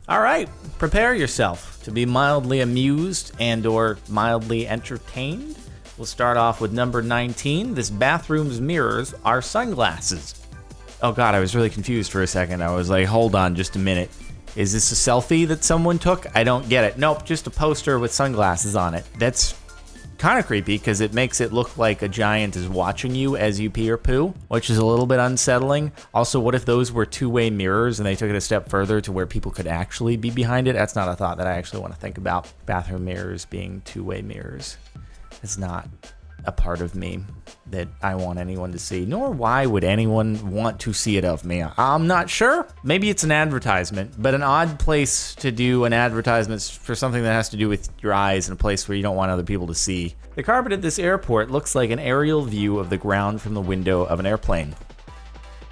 All right, prepare yourself to be mildly amused and or mildly entertained. We'll start off with number 19. This bathroom's mirrors are sunglasses. Oh God, I was really confused for a second. I was like, hold on just a minute. Is this a selfie that someone took? I don't get it. Nope, just a poster with sunglasses on it. That's kind of creepy because it makes it look like a giant is watching you as you pee or poo, which is a little bit unsettling. Also, what if those were two-way mirrors and they took it a step further to where people could actually be behind it? That's not a thought that I actually want to think about. Bathroom mirrors being two-way mirrors is not a part of me that I want anyone to see, nor why would anyone want to see it of me. I'm not sure. Maybe it's an advertisement, but an odd place to do an advertisement for something that has to do with your eyes in a place where you don't want other people to see. The carpet at this airport looks like an aerial view of the ground from the window of an airplane.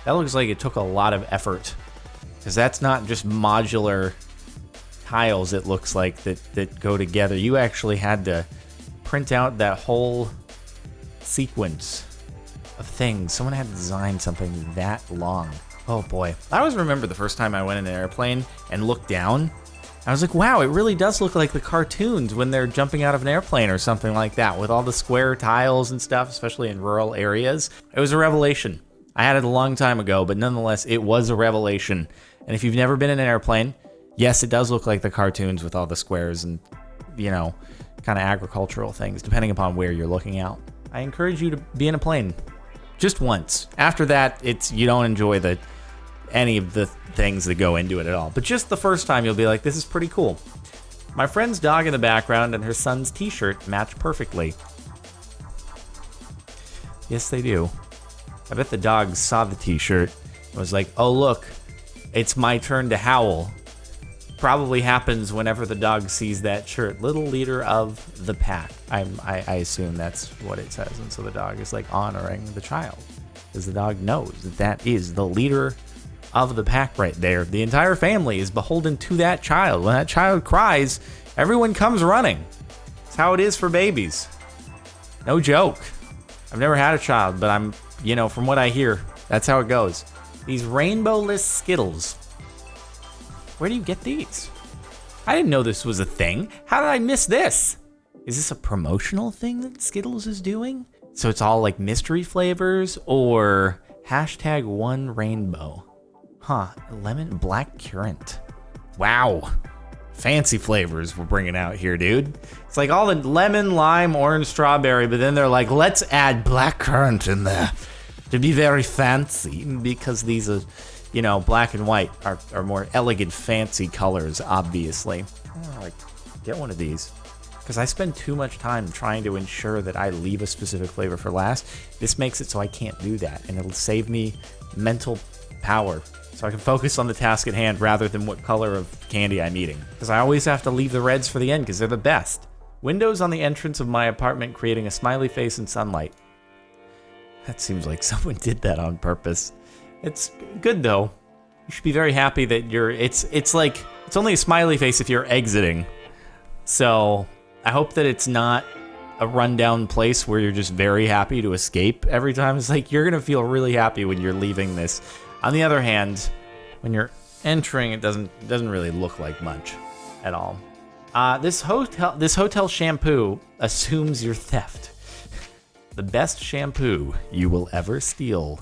That looks like it took a lot of effort, because that's not just modular tiles, it looks like, that go together. You actually had to print out that whole sequence of things. Someone had to design something that long. Oh boy. I always remember the first time I went in an airplane and looked down. I was like, wow, it really does look like the cartoons when they're jumping out of an airplane or something like that, with all the square tiles and stuff, especially in rural areas. It was a revelation. I had it a long time ago, but nonetheless, it was a revelation. And if you've never been in an airplane, yes, it does look like the cartoons with all the squares and, you know, kind of agricultural things, depending upon where you're looking out. I encourage you to be in a plane just once. After that, you don't enjoy any of the things that go into it at all. But just the first time, you'll be like, this is pretty cool. My friend's dog in the background and her son's t-shirt match perfectly. Yes, they do. I bet the dog saw the t-shirt and was like, oh, look, it's my turn to howl. Probably happens whenever the dog sees that shirt. Little leader of the pack. I assume that's what it says. And so the dog is like honoring the child, because the dog knows that is the leader of the pack right there. The entire family is beholden to that child. When that child cries, everyone comes running. It's how it is for babies. No joke. I've never had a child, but I'm, from what I hear, that's how it goes. These rainbow-less Skittles. Where do you get these? I didn't know this was a thing. How did I miss this? Is this a promotional thing that Skittles is doing? So it's all like mystery flavors or #1rainbow. Huh, lemon black currant. Wow. Fancy flavors we're bringing out here, dude. It's like all the lemon, lime, orange, strawberry, but then they're like, let's add black currant in there to be very fancy, because these are, black and white are more elegant, fancy colors, obviously. Get one of these, because I spend too much time trying to ensure that I leave a specific flavor for last. This makes it so I can't do that, and it'll save me mental power, so I can focus on the task at hand rather than what color of candy I'm eating, because I always have to leave the reds for the end because they're the best. Windows on the entrance of my apartment creating a smiley face in sunlight. That seems like someone did that on purpose. It's good though. You should be very happy that it's like, it's only a smiley face if you're exiting. So I hope that it's not a rundown place where you're just very happy to escape every time. It's like, you're gonna feel really happy when you're leaving this. On the other hand, when you're entering, it doesn't really look like much at all. This hotel shampoo assumes your theft. The best shampoo you will ever steal.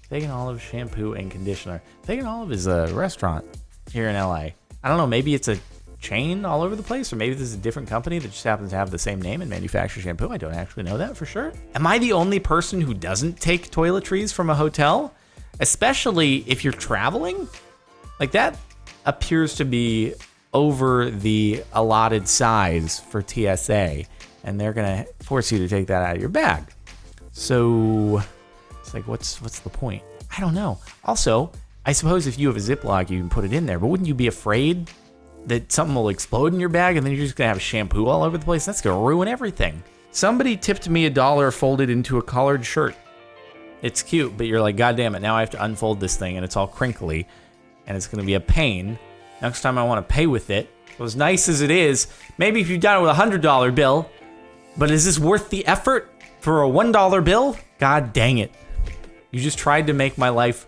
Fig and Olive shampoo and conditioner. Fig and Olive is a restaurant here in LA. I don't know, maybe it's a chain all over the place, or maybe this is a different company that just happens to have the same name and manufacture shampoo. I don't actually know that for sure. Am I the only person who doesn't take toiletries from a hotel? Especially if you're traveling? Like, that appears to be over the allotted size for TSA, and they're gonna force you to take that out of your bag. So it's like, what's the point? I don't know. Also, I suppose if you have a Ziploc, you can put it in there, but wouldn't you be afraid that something will explode in your bag and then you're just gonna have shampoo all over the place? That's gonna ruin everything. Somebody tipped me $1 folded into a collared shirt. It's cute, but you're like, God damn it, now I have to unfold this thing and it's all crinkly and it's gonna be a pain. Next time I wanna pay with it. So as nice as it is, maybe if you've done it with a $100 bill, but is this worth the effort for a $1 bill? God dang it. You just tried to make my life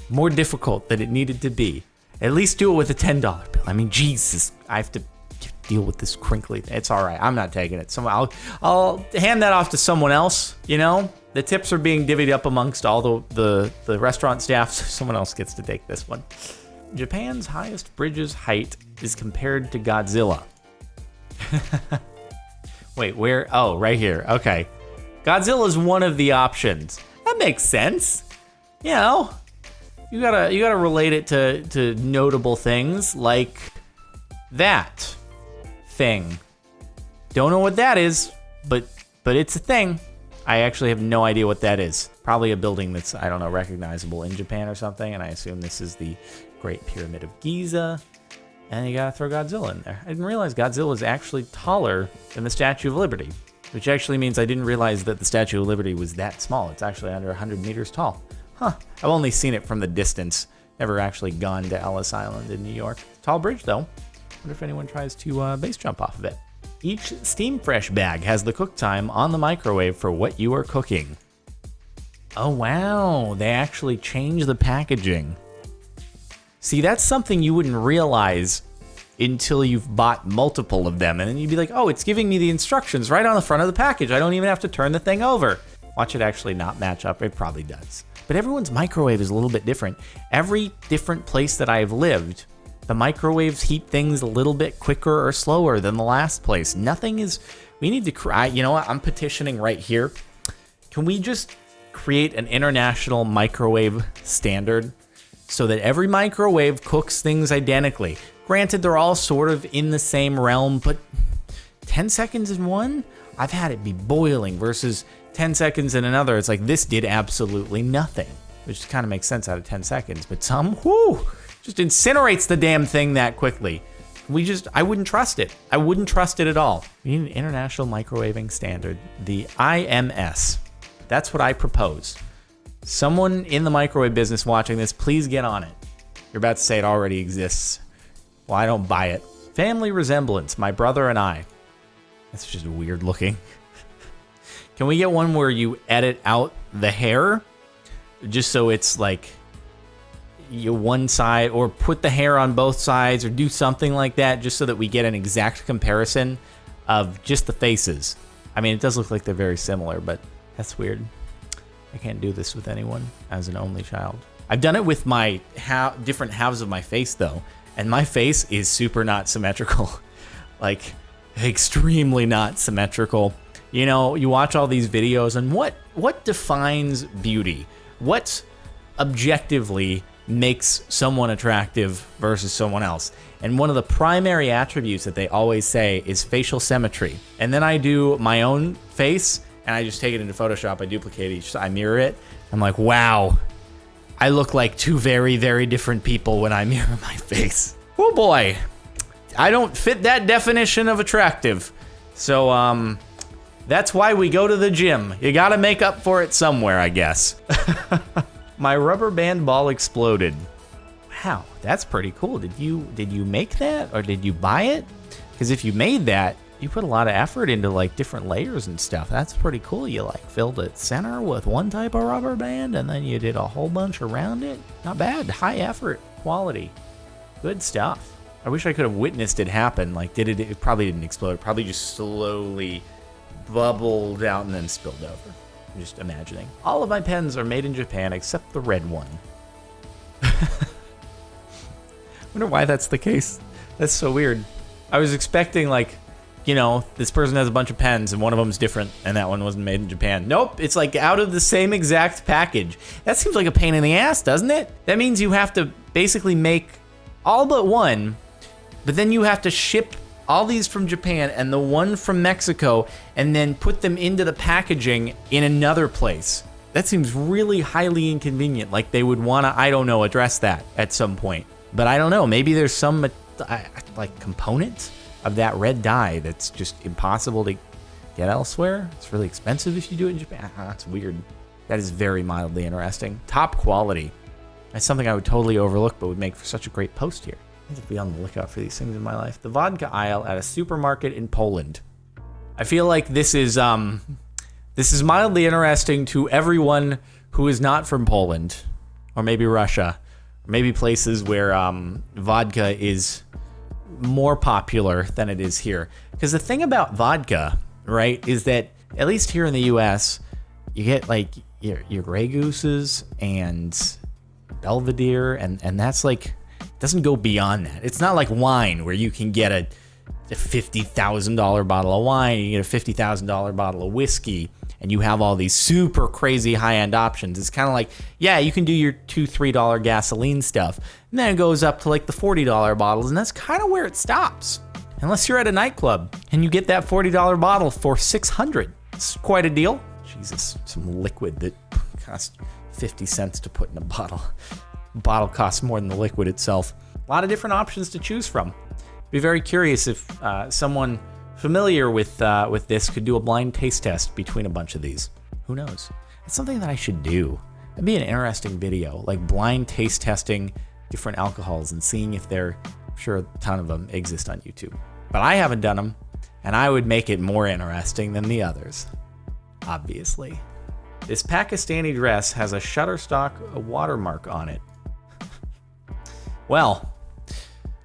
more difficult than it needed to be. At least do it with a $10 bill. I mean, Jesus, I have to deal with this crinkly thing. It's all right. I'm not taking it. I'll hand that off to someone else, you know? The tips are being divvied up amongst all the restaurant staff, so someone else gets to take this one. Japan's highest bridge's height is compared to Godzilla. Wait, where? Oh, right here. Okay. Godzilla is one of the options. That makes sense. You know, you gotta relate it to notable things like that thing. Don't know what that is, but it's a thing. I actually have no idea what that is. Probably a building that's, I don't know, recognizable in Japan or something, and I assume this is the Great Pyramid of Giza. And you gotta throw Godzilla in there. I didn't realize Godzilla is actually taller than the Statue of Liberty, which actually means I didn't realize that the Statue of Liberty was that small. It's actually under 100 meters tall. Huh, I've only seen it from the distance. Never actually gone to Ellis Island in New York. Tall bridge though. Wonder if anyone tries to base jump off of it. Each Steam Fresh bag has the cook time on the microwave for what you are cooking. Oh wow, they actually change the packaging. See, that's something you wouldn't realize until you've bought multiple of them, and then you'd be like, oh, it's giving me the instructions right on the front of the package. I don't even have to turn the thing over. Watch it actually not match up. It probably does. But everyone's microwave is a little bit different. Every different place that I've lived, the microwaves heat things a little bit quicker or slower than the last place. Nothing is, we need to, you know what, I'm petitioning right here. Can we just create an international microwave standard so that every microwave cooks things identically? Granted, they're all sort of in the same realm, but 10 seconds in one? I've had it be boiling versus 10 seconds in another. It's like, this did absolutely nothing, which kind of makes sense out of 10 seconds. But some, whoo, just incinerates the damn thing that quickly. I wouldn't trust it. I wouldn't trust it at all. We need an international microwaving standard, the IMS. That's what I propose. Someone in the microwave business watching this, please get on it. You're about to say it already exists. Well, I don't buy it. Family resemblance, my brother and I. That's just weird looking. Can we get one where you edit out the hair? Just so it's like one side, or put the hair on both sides, or do something like that, just so that we get an exact comparison of just the faces. I mean, it does look like they're very similar, but that's weird. I can't do this with anyone as an only child. I've done it with my different halves of my face, though, and my face is super not symmetrical. Like, extremely not symmetrical. You know, you watch all these videos, and what defines beauty? What objectively makes someone attractive versus someone else? And one of the primary attributes that they always say is facial symmetry. And then I do my own face, and I just take it into Photoshop, I duplicate each, I mirror it. I'm like, wow, I look like two very, very different people when I mirror my face. Oh boy, I don't fit that definition of attractive. So, that's why we go to the gym. You gotta make up for it somewhere, I guess. My rubber band ball exploded. Wow, that's pretty cool. Did you make that, or did you buy it? Because if you made that, you put a lot of effort into like different layers and stuff. That's pretty cool. You like filled it center with one type of rubber band, and then you did a whole bunch around it. Not bad. High effort, quality, good stuff. I wish I could have witnessed it happen. Like, it probably didn't explode. It probably just slowly bubbled out and then spilled over. I'm just imagining. All of my pens are made in Japan except the red one. Wonder why that's the case. That's so weird. I was expecting, like, you know, this person has a bunch of pens and one of them's different and that one wasn't made in Japan. Nope, it's like out of the same exact package. That seems like a pain in the ass, doesn't it? That means you have to basically make all but one, but then you have to ship all these from Japan and the one from Mexico and then put them into the packaging in another place. That seems really highly inconvenient. Like they would want to, I don't know, address that at some point. But I don't know, maybe there's some like component of that red dye that's just impossible to get elsewhere. It's really expensive if you do it in Japan. That's weird. That is very mildly interesting. Top quality. That's something I would totally overlook, but would make for such a great post here. I have to be on the lookout for these things in my life. The vodka aisle at a supermarket in Poland. I feel like this is mildly interesting to everyone who is not from Poland, or maybe Russia, or maybe places where vodka is more popular than it is here. Because the thing about vodka, right, is that at least here in the US, you get like your Grey Gooses and Belvedere, and that's like, doesn't go beyond that. It's not like wine where you can get a $50,000 bottle of wine, you get a $50,000 bottle of whiskey, and you have all these super crazy high-end options. It's kind of like, yeah, you can do your $2-3 gasoline stuff, and then it goes up to like the $40 bottles, and that's kind of where it stops. Unless you're at a nightclub and you get that $40 bottle for $600. It's quite a deal. Jesus, some liquid that costs 50 cents to put in a bottle. The bottle costs more than the liquid itself. A lot of different options to choose from. Be very curious if someone familiar with this could do a blind taste test between a bunch of these. Who knows? It's something that I should do. It'd be an interesting video, like blind taste testing different alcohols and seeing if they're, I'm sure a ton of them exist on YouTube. But I haven't done them, and I would make it more interesting than the others, obviously. This Pakistani dress has a Shutterstock watermark on it. Well,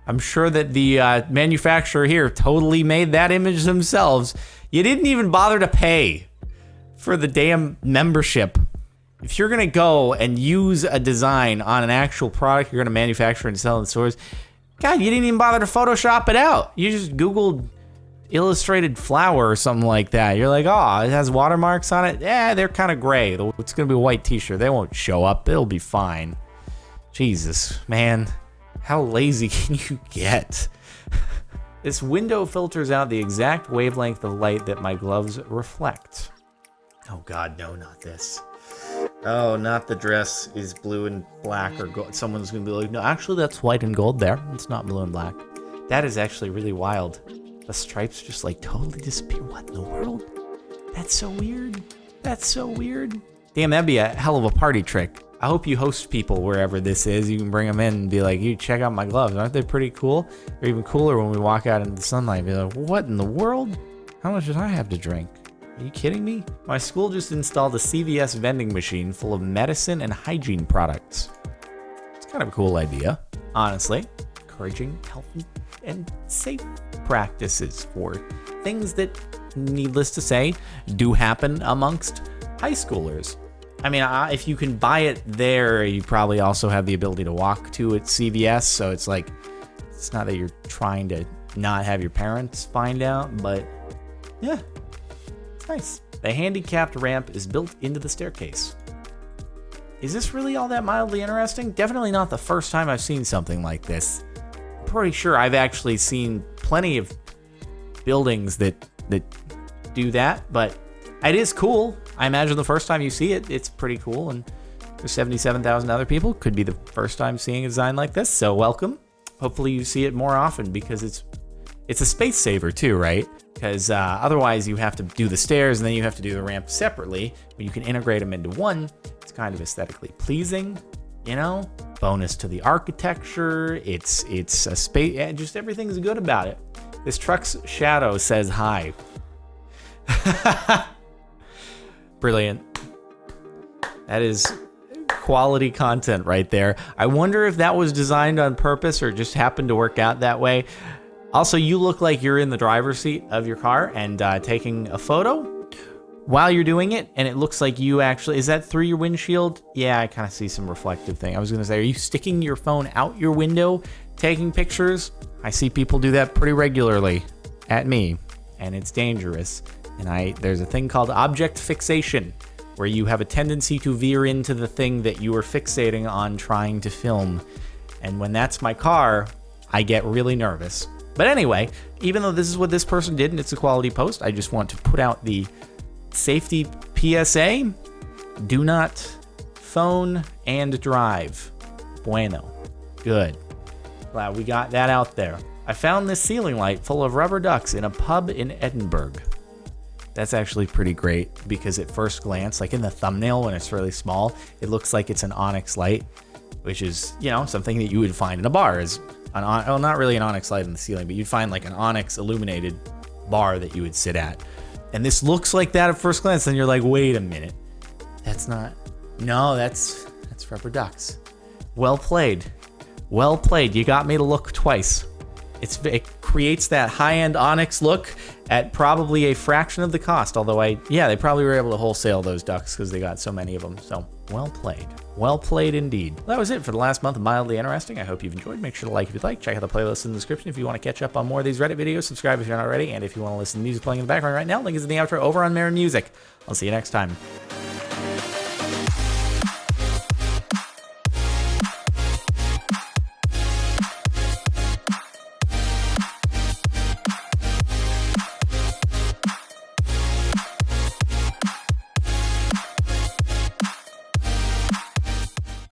I'm sure that the manufacturer here totally made that image themselves. You didn't even bother to pay for the damn membership. If you're gonna go and use a design on an actual product you're gonna manufacture and sell in stores, God, you didn't even bother to Photoshop it out. You just Googled illustrated flower or something like that. You're like, oh, it has watermarks on it? Yeah, they're kind of gray. It's gonna be a white t-shirt. They won't show up. It'll be fine. Jesus, man. How lazy can you get? This window filters out the exact wavelength of light that my gloves reflect. Oh God, no, not this. Oh, not the dress is blue and black or gold. Someone's gonna be like, no, actually that's white and gold there. It's not blue and black. That is actually really wild. The stripes just like totally disappear. What in the world? That's so weird. That's so weird. Damn, that'd be a hell of a party trick. I hope you host people wherever this is. You can bring them in and be like, you check out my gloves. Aren't they pretty cool? They're even cooler when we walk out into the sunlight. Be like, what in the world? How much did I have to drink? Are you kidding me? My school just installed a CVS vending machine full of medicine and hygiene products. It's kind of a cool idea, honestly. Encouraging healthy and safe practices for things that, needless to say, do happen amongst high schoolers. I mean, if you can buy it there, you probably also have the ability to walk to it CVS. So it's like, it's not that you're trying to not have your parents find out, but yeah, it's nice. The handicapped ramp is built into the staircase. Is this really all that mildly interesting? Definitely not the first time I've seen something like this. I'm pretty sure I've actually seen plenty of buildings that do that, but it is cool. I imagine the first time you see it, it's pretty cool, and there's 77,000 other people. Could be the first time seeing a design like this, so welcome. Hopefully you see it more often because it's a space saver too, right? Because otherwise you have to do the stairs and then you have to do the ramp separately. When you can integrate them into one, it's kind of aesthetically pleasing, you know? Bonus to the architecture. It's a space, just everything's good about it. This truck's shadow says hi. Brilliant. That is quality content right there. I wonder if that was designed on purpose or just happened to work out that way. Also, you look like you're in the driver's seat of your car and taking a photo while you're doing it, and it looks like you actually, is that through your windshield? Yeah, I kind of see some reflective thing. I was gonna say, are you sticking your phone out your window, taking pictures? I see people do that pretty regularly at me, and it's dangerous. And there's a thing called object fixation, where you have a tendency to veer into the thing that you are fixating on trying to film. And when that's my car, I get really nervous. But anyway, even though this is what this person did and it's a quality post, I just want to put out the safety PSA. Do not phone and drive. Bueno. Good. Glad we got that out there. I found this ceiling light full of rubber ducks in a pub in Edinburgh. That's actually pretty great because at first glance, like in the thumbnail when it's really small, it looks like it's an onyx light, which is, you know, something that you would find in a bar. Is well, not really an onyx light in the ceiling, but you'd find like an onyx illuminated bar that you would sit at. And this looks like that at first glance, and you're like, wait a minute. That's not, no, that's rubber ducks. Well played. Well played. You got me to look twice. it creates that high-end onyx look at probably a fraction of the cost. Although they probably were able to wholesale those ducks because they got so many of them. So well played. Well played indeed. Well, that was it for the last month of Mildly Interesting. I hope you've enjoyed. Make sure to like if you'd like. Check out the playlist in the description if you want to catch up on more of these Reddit videos. Subscribe if you're not already. And if you want to listen to music playing in the background right now, link is in the outro over on Marin Music. I'll see you next time.